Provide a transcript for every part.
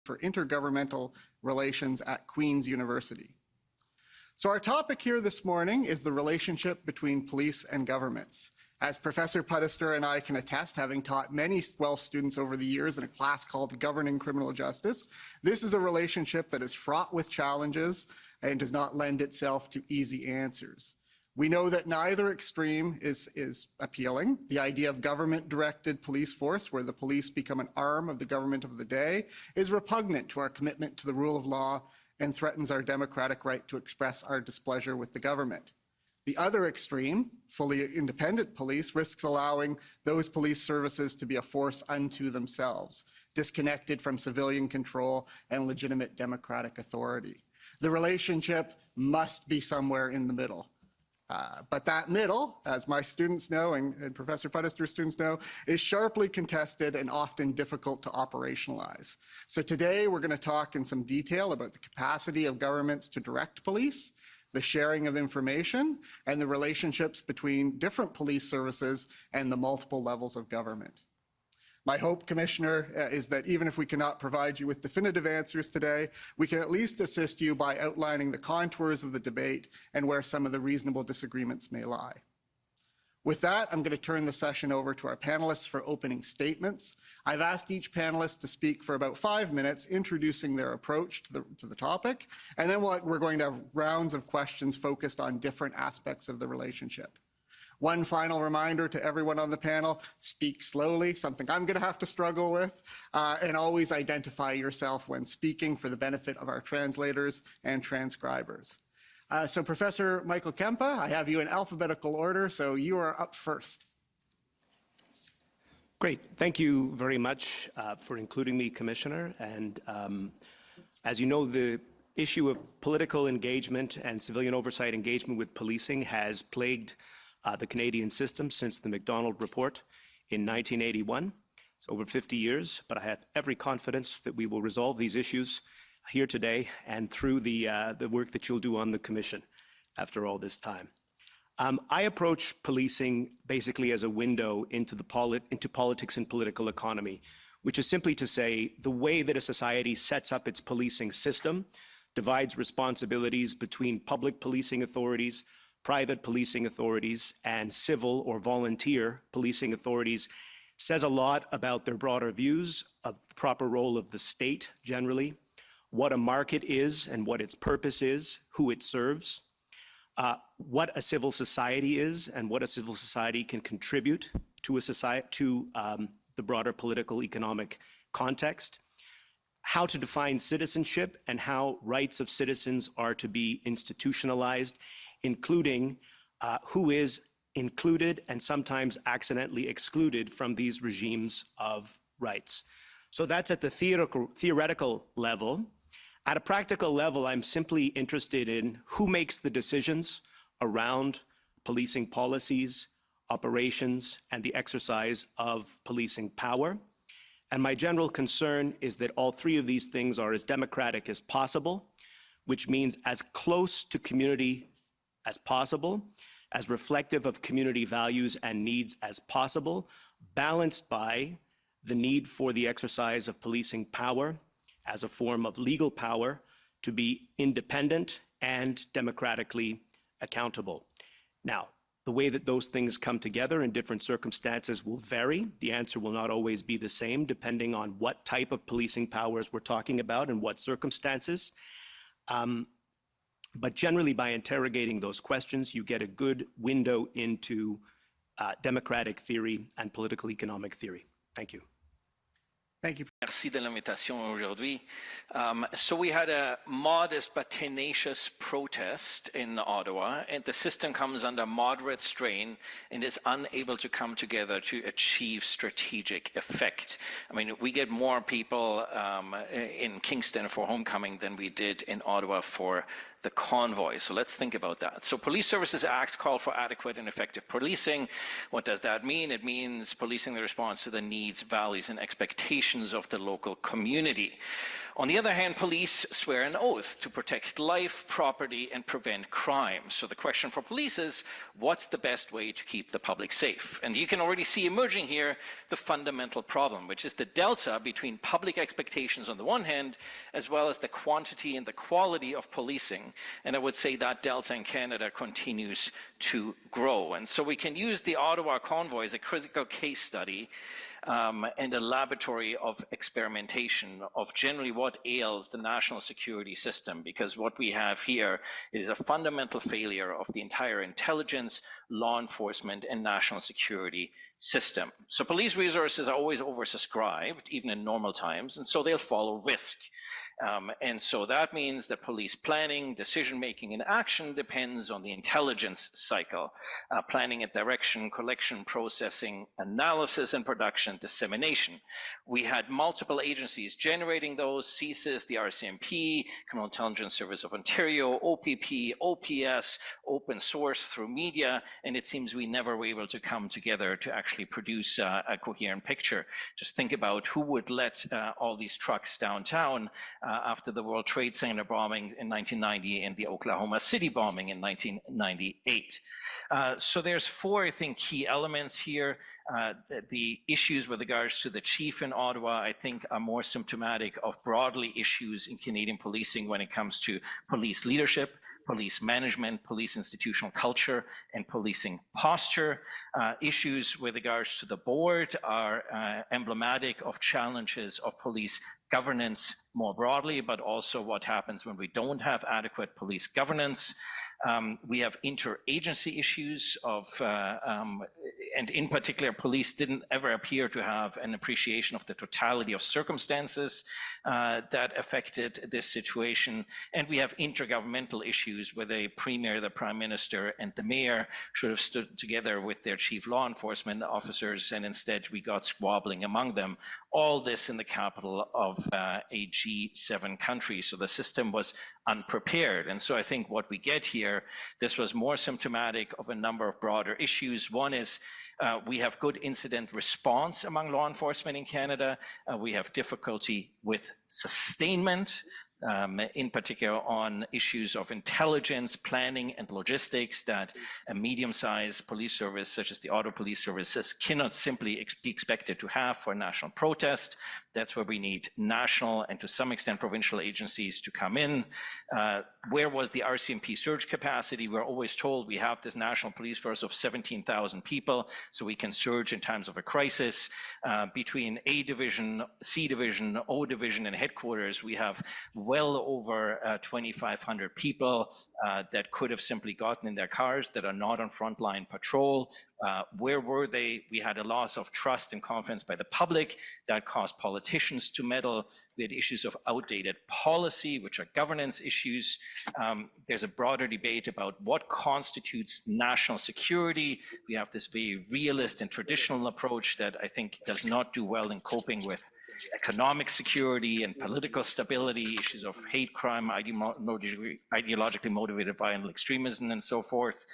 for Intergovernmental Relations at Queen's University. So our topic here this morning is the relationship between police and governments. As Professor Pudister and I can attest, having taught many Guelph students over the years in a class called Governing Criminal Justice, this is a relationship that is fraught with challenges and does not lend itself to easy answers. We know that neither extreme is appealing. The idea of government-directed police force, where the police become an arm of the government of the day, is repugnant to our commitment to the rule of law and threatens our democratic right to express our displeasure with the government. The other extreme, fully independent police, risks allowing those police services to be a force unto themselves, disconnected from civilian control and legitimate democratic authority. The relationship must be somewhere in the middle. But that middle, as my students know and Professor Pudister's students know, is sharply contested and often difficult to operationalize. So today we're going to talk in some detail about the capacity of governments to direct police, the sharing of information, and the relationships between different police services and the multiple levels of government. My hope, Commissioner, is that even if we cannot provide you with definitive answers today, we can at least assist you by outlining the contours of the debate and where some of the reasonable disagreements may lie. With that, I'm going to turn the session over to our panelists for opening statements. I've asked each panelist to speak for about 5 minutes, introducing their approach to the topic, and then we're going to have rounds of questions focused on different aspects of the relationship. One final reminder to everyone on the panel, speak slowly, something I'm going to have to struggle with, and always identify yourself when speaking for the benefit of our translators and transcribers. So Professor Michael Kempa, I have you in alphabetical order, so you are up first. Great. Thank you very much for including me, Commissioner. And as you know, the issue of political engagement and civilian oversight engagement with policing has plagued the Canadian system since the Macdonald Report in 1981. It's over 50 years, but I have every confidence that we will resolve these issues here today and through the work that you'll do on the Commission after all this time. I approach policing basically as a window into politics and political economy, which is simply to say the way that a society sets up its policing system divides responsibilities between public policing authorities, private policing authorities, and civil or volunteer policing authorities says a lot about their broader views of the proper role of the state generally, what a market is and what its purpose is, who it serves, what a civil society is and what a civil society can contribute to the broader political economic context, how to define citizenship and how rights of citizens are to be institutionalized, including who is included and sometimes accidentally excluded from these regimes of rights. So that's at the theoretical level. At a practical level, I'm simply interested in who makes the decisions around policing policies, operations, and the exercise of policing power. And my general concern is that all three of these things are as democratic as possible, which means as close to community as possible, as reflective of community values and needs as possible, balanced by the need for the exercise of policing power as a form of legal power to be independent and democratically accountable. Now, the way that those things come together in different circumstances will vary. The answer will not always be the same depending on what type of policing powers we're talking about and what circumstances. But generally, by interrogating those questions, you get a good window into democratic theory and political economic theory. Thank you. Thank you. Merci de l'invitation aujourd'hui. So we had a modest but tenacious protest in Ottawa, and the system comes under moderate strain and is unable to come together to achieve strategic effect. I mean, we get more people in Kingston for homecoming than we did in Ottawa for the convoy. So let's think about that. So Police Services Acts call for adequate and effective policing. What does that mean? It means policing the response to the needs, values, and expectations of the local community. On the other hand, police swear an oath to protect life, property, and prevent crime. So the question for police is, what's the best way to keep the public safe? And you can already see emerging here the fundamental problem, which is the delta between public expectations on the one hand, as well as the quantity and the quality of policing. And I would say that delta in Canada continues to grow. And so we can use the Ottawa convoy as a critical case study and a laboratory of experimentation of generally what ails the national security system, because what we have here is a fundamental failure of the entire intelligence, law enforcement, and national security system. So police resources are always oversubscribed, even in normal times, and so they'll follow risk. And so that means that police planning, decision-making, and action depends on the intelligence cycle. Planning and direction, collection, processing, analysis, and production, dissemination. We had multiple agencies generating those: CSIS, the RCMP, Criminal Intelligence Service of Ontario, OPP, OPS, open source through media, and it seems we never were able to come together to actually produce a coherent picture. Just think about who would let all these trucks downtown after the World Trade Center bombing in 1990 and the Oklahoma City bombing in 1998. So there's four, I think, key elements here. The issues with regards to the chief in Ottawa, I think, are more symptomatic of broadly issues in Canadian policing when it comes to police leadership, police management, police institutional culture, and policing posture. Issues with regards to the board are emblematic of challenges of police governance more broadly, but also what happens when we don't have adequate police governance. We have interagency issues of, and in particular, police didn't ever appear to have an appreciation of the totality of circumstances that affected this situation. And we have intergovernmental issues where the premier, the prime minister, and the mayor should have stood together with their chief law enforcement officers, and instead we got squabbling among them. All this in the capital of a G7 country. So the system was unprepared. And so I think what we get here, this was more symptomatic of a number of broader issues. One is we have good incident response among law enforcement in Canada. We have difficulty with sustainment, in particular on issues of intelligence, planning, and logistics that a medium-sized police service such as the Ottawa Police Services cannot simply be expected to have for national protest. That's where we need national and to some extent provincial agencies to come in. Where was the RCMP surge capacity? We're always told we have this national police force of 17,000 people, so we can surge in times of a crisis. Between A Division, C Division, O Division, and headquarters, we have well over 2,500 people that could have simply gotten in their cars that are not on frontline patrol. Where were they? We had a loss of trust and confidence by the public that caused politicians to meddle. We had issues of outdated policy, which are governance issues. There's a broader debate about what constitutes national security. We have this very realist and traditional approach that I think does not do well in coping with economic security and political stability, issues of hate crime, ideologically motivated violent extremism, and so forth.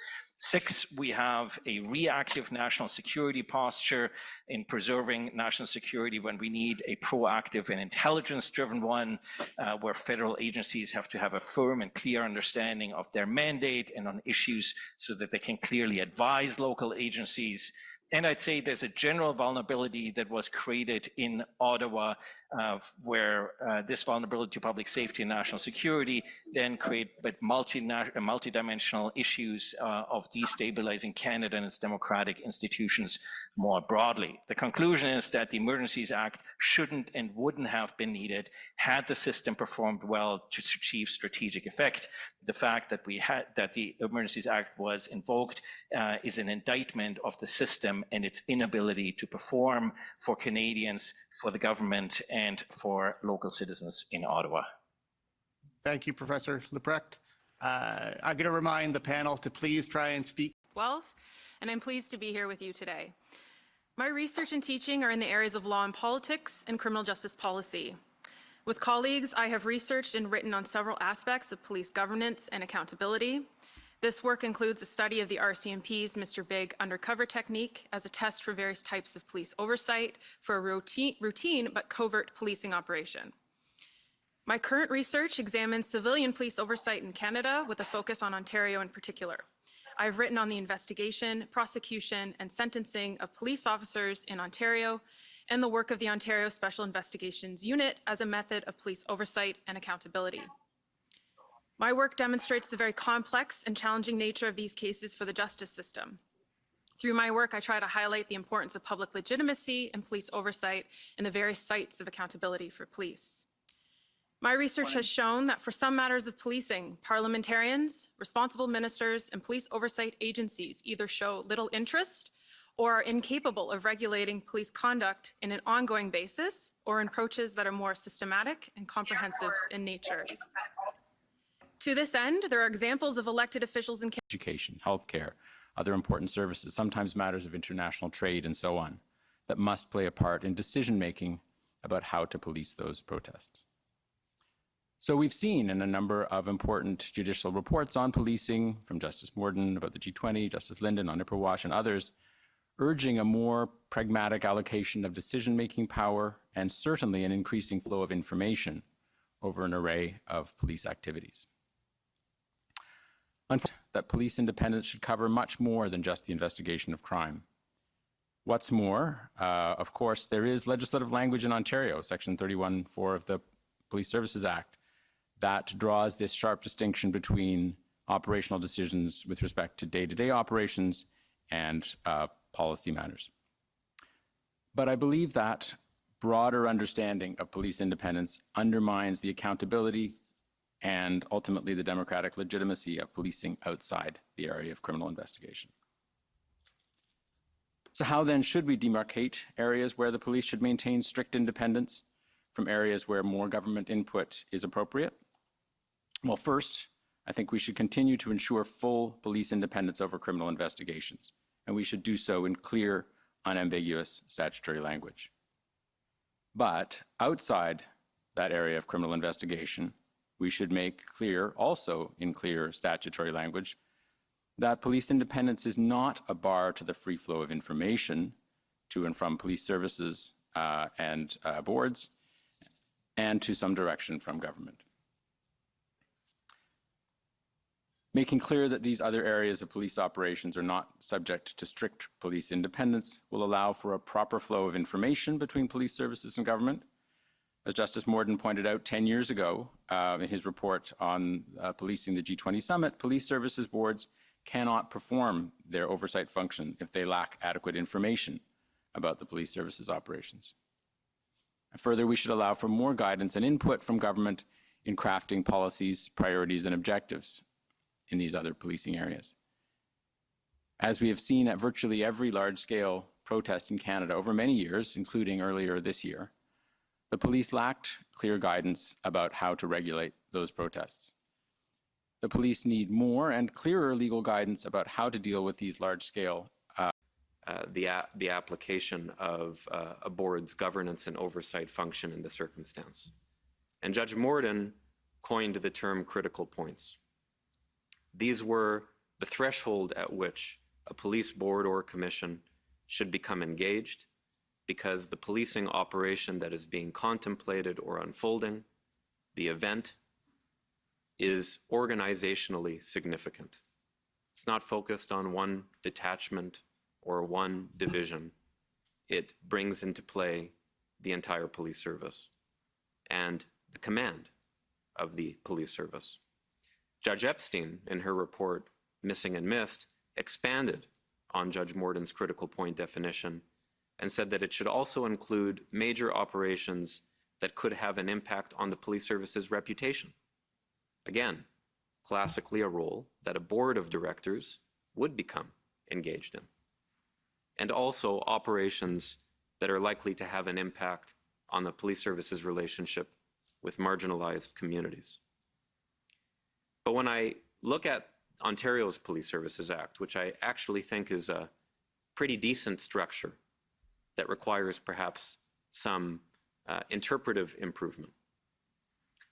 6, we have a reactive national security posture in preserving national security when we need a proactive and intelligence-driven one, where federal agencies have to have a firm and clear understanding of their mandate and on issues so that they can clearly advise local agencies. And I'd say there's a general vulnerability that was created in Ottawa, where this vulnerability to public safety and national security then create multidimensional issues of destabilizing Canada and its democratic institutions more broadly. The conclusion is that the Emergencies Act shouldn't and wouldn't have been needed had the system performed well to achieve strategic effect. The fact that the Emergencies Act was invoked is an indictment of the system and its inability to perform for Canadians, for the government, and for local citizens in Ottawa. Thank you, Professor Leprecht. I'm going to remind the panel to please try and speak. Guelph, and I'm pleased to be here with you today. My research and teaching are in the areas of law and politics and criminal justice policy. With colleagues, I have researched and written on several aspects of police governance and accountability. This work includes a study of the RCMP's Mr. Big undercover technique as a test for various types of police oversight for a routine but covert policing operation. My current research examines civilian police oversight in Canada with a focus on Ontario in particular. I've written on the investigation, prosecution, and sentencing of police officers in Ontario and the work of the Ontario Special Investigations Unit as a method of police oversight and accountability. My work demonstrates the very complex and challenging nature of these cases for the justice system. Through my work, I try to highlight the importance of public legitimacy and police oversight and the various sites of accountability for police. My research has shown that for some matters of policing, parliamentarians, responsible ministers, and police oversight agencies either show little interest or are incapable of regulating police conduct in an ongoing basis or in approaches that are more systematic and comprehensive in nature. To this end, there are examples of elected officials in education, healthcare, other important services, sometimes matters of international trade and so on, that must play a part in decision-making about how to police those protests. So we've seen in a number of important judicial reports on policing from Justice Morden about the G20, Justice Linden on Ipperwash and others, urging a more pragmatic allocation of decision-making power and certainly an increasing flow of information over an array of police activities. That police independence should cover much more than just the investigation of crime. What's more, of course, there is legislative language in Ontario, Section 31(4) of the Police Services Act, that draws this sharp distinction between operational decisions with respect to day-to-day operations and policy matters. But I believe that broader understanding of police independence undermines the accountability and ultimately the democratic legitimacy of policing outside the area of criminal investigation. So how then should we demarcate areas where the police should maintain strict independence from areas where more government input is appropriate? Well, first, I think we should continue to ensure full police independence over criminal investigations, and we should do so in clear, unambiguous statutory language. But outside that area of criminal investigation, we should make clear, also in clear statutory language, that police independence is not a bar to the free flow of information to and from police services and boards, and to some direction from government. Making clear that these other areas of police operations are not subject to strict police independence will allow for a proper flow of information between police services and government. As Justice Morden pointed out 10 years ago in his report on policing the G20 summit, police services boards cannot perform their oversight function if they lack adequate information about the police services operations. Further, we should allow for more guidance and input from government in crafting policies, priorities, and objectives in these other policing areas. As we have seen at virtually every large-scale protest in Canada over many years, including earlier this year, the police lacked clear guidance about how to regulate those protests. The police need more and clearer legal guidance about how to deal with these large-scale the application of a board's governance and oversight function in the circumstance. And Judge Morden coined the term critical points. These were the threshold at which a police board or commission should become engaged because the policing operation that is being contemplated or unfolding, the event, is organizationally significant. It's not focused on one detachment or one division. It brings into play the entire police service and the command of the police service. Judge Epstein, in her report, Missing and Missed, expanded on Judge Morden's critical point definition and said that it should also include major operations that could have an impact on the police service's reputation. Again, classically a role that a board of directors would become engaged in. And also operations that are likely to have an impact on the police service's relationship with marginalized communities. But when I look at Ontario's Police Services Act, which I actually think is a pretty decent structure that requires perhaps some interpretive improvement,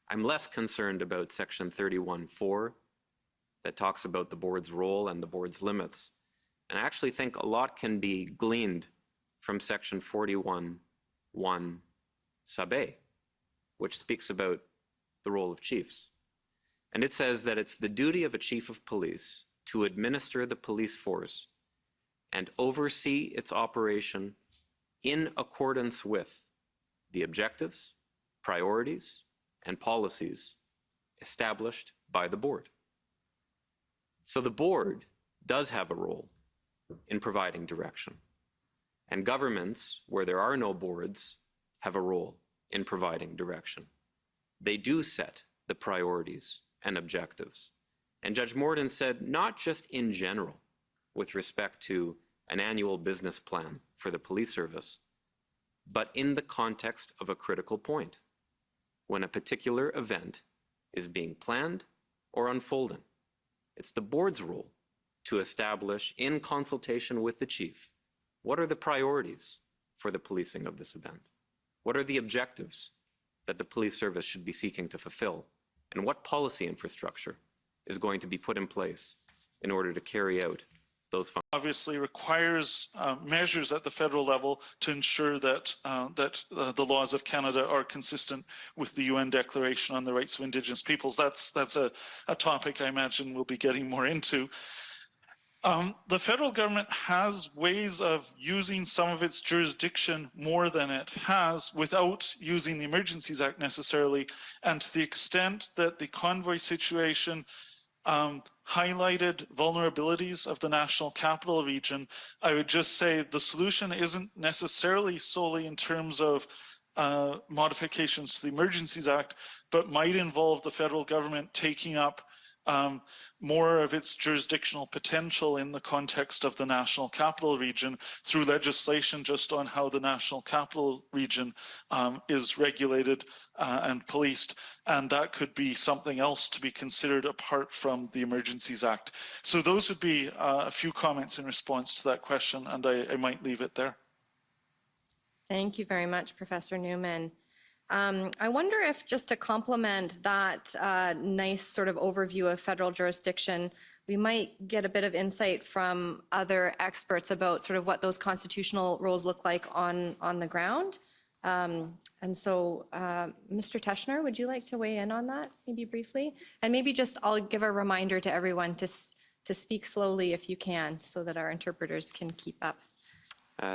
I'm less concerned about Section 31(4) that talks about the board's role and the board's limits. And I actually think a lot can be gleaned from section 41(1) sub A, which speaks about the role of chiefs. And it says that it's the duty of a chief of police to administer the police force and oversee its operation in accordance with the objectives, priorities, and policies established by the board. So the board does have a role in providing direction, and governments, where there are no boards, have a role in providing direction. They do set the priorities and objectives. And Judge Morden said, not just in general with respect to an annual business plan for the police service, but in the context of a critical point, when a particular event is being planned or unfolding. It's the board's role to establish, in consultation with the chief, what are the priorities for the policing of this event? What are the objectives that the police service should be seeking to fulfill? And what policy infrastructure is going to be put in place in order to carry out those functions? Obviously requires measures at the federal level to ensure that the laws of Canada are consistent with the UN Declaration on the Rights of Indigenous Peoples. That's a topic I imagine we'll be getting more into. The federal government has ways of using some of its jurisdiction more than it has without using the Emergencies Act necessarily. And to the extent that the convoy situation highlighted vulnerabilities of the National Capital Region, I would just say the solution isn't necessarily solely in terms of modifications to the Emergencies Act, but might involve the federal government taking up more of its jurisdictional potential in the context of the National Capital Region through legislation just on how the National Capital Region is regulated and policed. And that could be something else to be considered apart from the Emergencies Act. So those would be a few comments in response to that question, and I might leave it there. Thank you very much, Professor Newman. I wonder if, just to complement that nice sort of overview of federal jurisdiction, we might get a bit of insight from other experts about sort of what those constitutional roles look like on the ground. And so, Mr. Teschner, would you like to weigh in on that, maybe briefly? And maybe just, I'll give a reminder to everyone to speak slowly if you can, so that our interpreters can keep up.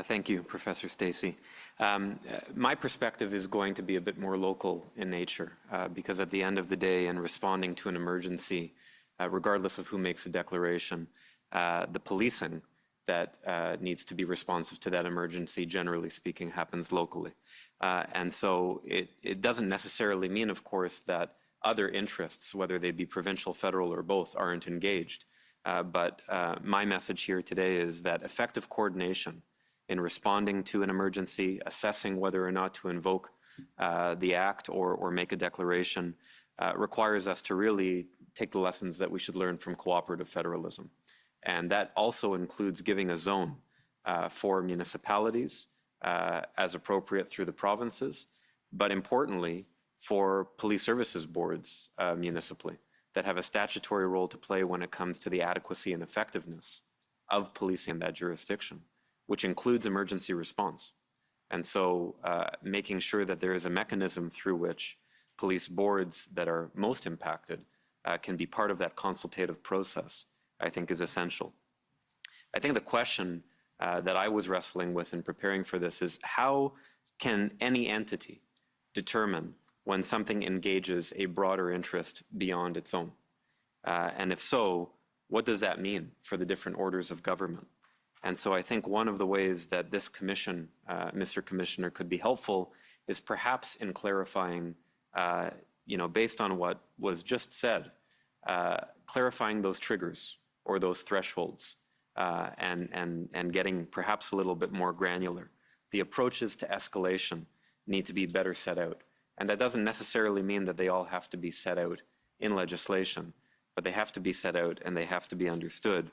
Thank you, Professor Stacey. My perspective is going to be a bit more local in nature, because at the end of the day, in responding to an emergency, regardless of who makes a declaration, the policing that needs to be responsive to that emergency, generally speaking, happens locally. And so it doesn't necessarily mean, of course, that other interests, whether they be provincial, federal, or both, aren't engaged. But my message here today is that effective coordination in responding to an emergency, assessing whether or not to invoke the act or make a declaration, requires us to really take the lessons that we should learn from cooperative federalism. And that also includes giving a zone for municipalities as appropriate through the provinces, but importantly, for police services boards municipally that have a statutory role to play when it comes to the adequacy and effectiveness of policing in that jurisdiction, which includes emergency response. And so making sure that there is a mechanism through which police boards that are most impacted can be part of that consultative process, I think is essential. I think the question that I was wrestling with in preparing for this is, how can any entity determine when something engages a broader interest beyond its own? And if so, what does that mean for the different orders of government? And so I think one of the ways that this commission, Mr. Commissioner, could be helpful is perhaps in clarifying, based on what was just said, clarifying those triggers or those thresholds and getting perhaps a little bit more granular. The approaches to escalation need to be better set out. And that doesn't necessarily mean that they all have to be set out in legislation, but they have to be set out and they have to be understood,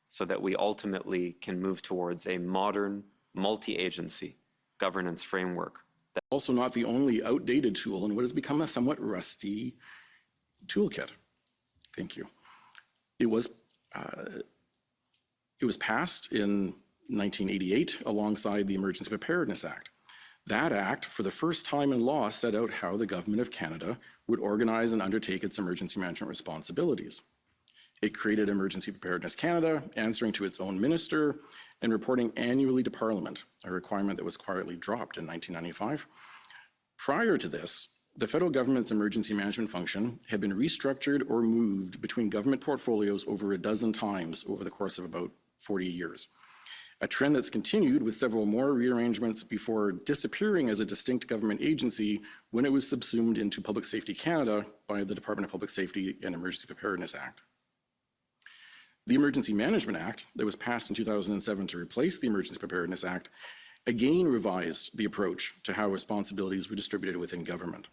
so that we ultimately can move towards a modern, multi-agency governance framework. Also not the only outdated tool in what has become a somewhat rusty toolkit. Thank you. It was passed in 1988 alongside the Emergency Preparedness Act. That act, for the first time in law, set out how the Government of Canada would organize and undertake its emergency management responsibilities. It created Emergency Preparedness Canada, answering to its own minister and reporting annually to Parliament, a requirement that was quietly dropped in 1995. Prior to this, the federal government's emergency management function had been restructured or moved between government portfolios over a dozen times over the course of about 40 years. A trend that's continued with several more rearrangements before disappearing as a distinct government agency when it was subsumed into Public Safety Canada by the Department of Public Safety and Emergency Preparedness Act. The Emergency Management Act that was passed in 2007 to replace the Emergency Preparedness Act again revised the approach to how responsibilities were distributed within government.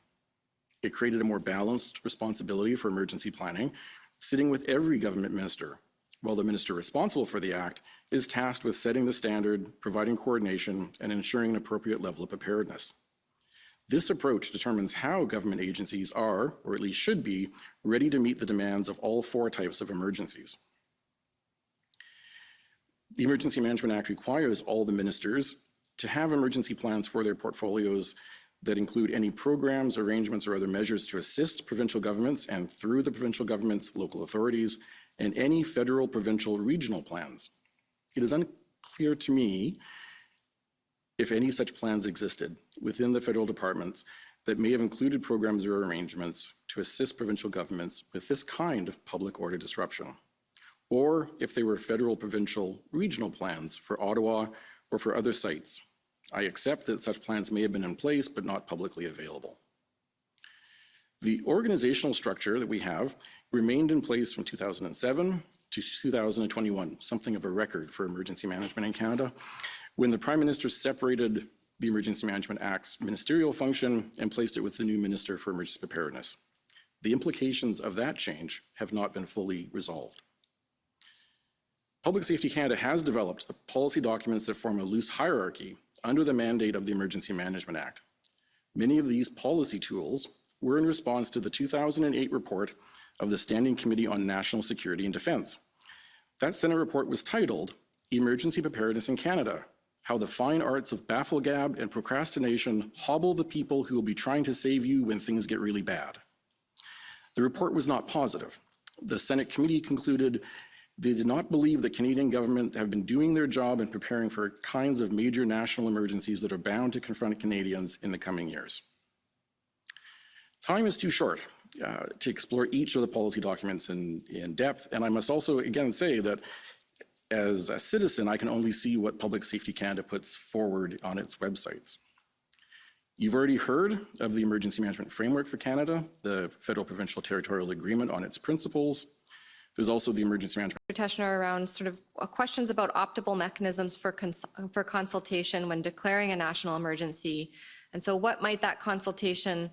It created a more balanced responsibility for emergency planning, sitting with every government minister, while the minister responsible for the act is tasked with setting the standard, providing coordination, and ensuring an appropriate level of preparedness. This approach determines how government agencies are, or at least should be, ready to meet the demands of all four types of emergencies. The Emergency Management Act requires all the ministers to have emergency plans for their portfolios that include any programs, arrangements, or other measures to assist provincial governments and, through the provincial governments, local authorities, and any federal, provincial, regional plans. It is unclear to me if any such plans existed within the federal departments that may have included programs or arrangements to assist provincial governments with this kind of public order disruption, or if they were federal, provincial, regional plans for Ottawa or for other sites. I accept that such plans may have been in place but not publicly available. The organizational structure that we have remained in place from 2007 to 2021, something of a record for emergency management in Canada, when the Prime Minister separated the Emergency Management Act's ministerial function and placed it with the new Minister for Emergency Preparedness. The implications of that change have not been fully resolved. Public Safety Canada has developed policy documents that form a loose hierarchy under the mandate of the Emergency Management Act. Many of these policy tools were in response to the 2008 report of the Standing Committee on National Security and Defence. That Senate report was titled Emergency Preparedness in Canada: How the Fine Arts of Bafflegab and Procrastination Hobble the People Who Will Be Trying to Save You When Things Get Really Bad. The report was not positive. The Senate committee concluded they did not believe the Canadian government have been doing their job in preparing for kinds of major national emergencies that are bound to confront Canadians in the coming years. Time is too short to explore each of the policy documents in depth, and I must also again say that as a citizen, I can only see what Public Safety Canada puts forward on its websites. You've already heard of the Emergency Management Framework for Canada, the Federal Provincial Territorial Agreement on its principles. There's also the Emergency Management. Teschner, around sort of questions about optimal mechanisms for consultation when declaring a national emergency. And so what might that consultation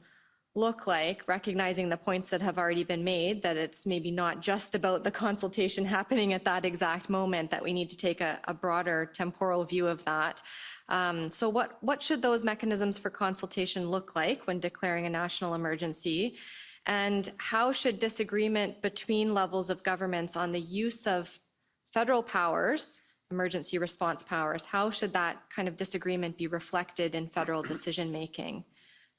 look like, recognizing the points that have already been made, that it's maybe not just about the consultation happening at that exact moment, that we need to take a broader temporal view of that. So what should those mechanisms for consultation look like when declaring a national emergency? And how should disagreement between levels of governments on the use of federal powers, emergency response powers, how should that kind of disagreement be reflected in federal decision-making?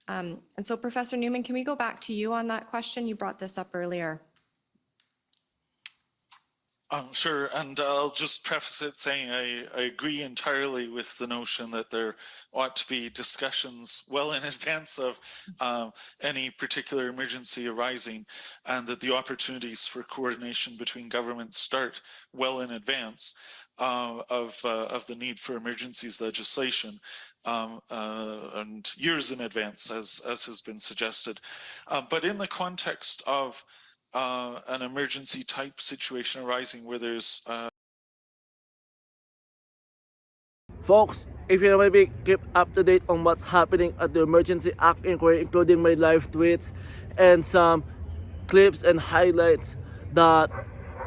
And so, Professor Newman, can we go back to you on that question? You brought this up earlier. Sure, and I'll just preface it saying I agree entirely with the notion that there ought to be discussions well in advance of any particular emergency arising, and that the opportunities for coordination between governments start well in advance of the need for emergencies legislation, and years in advance, as has been suggested. But in the context of an emergency type situation arising where there's Folks, if you want to be kept up to date on what's happening at the Emergency Act inquiry, including my live tweets and some clips and highlights that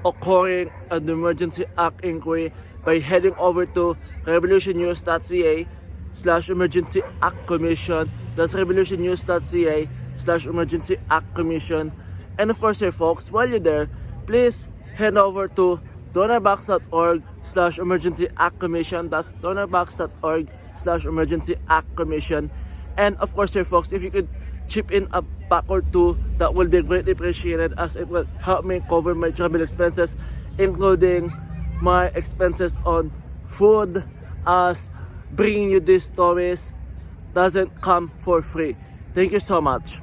occurring at the Emergency Act inquiry, by heading over to revolutionnews.ca/Emergency Act Commission, that's revolutionnews.ca/Emergency Act Commission. And of course, folks, while you're there, please head over to donorbox.org/emergency act commission. That's donorbox.org/emergency act commission. And of course, here folks, if you could chip in a buck or two, that will be greatly appreciated, as it will help me cover my travel expenses, including my expenses on food, as bringing you these stories doesn't come for free. Thank you so much.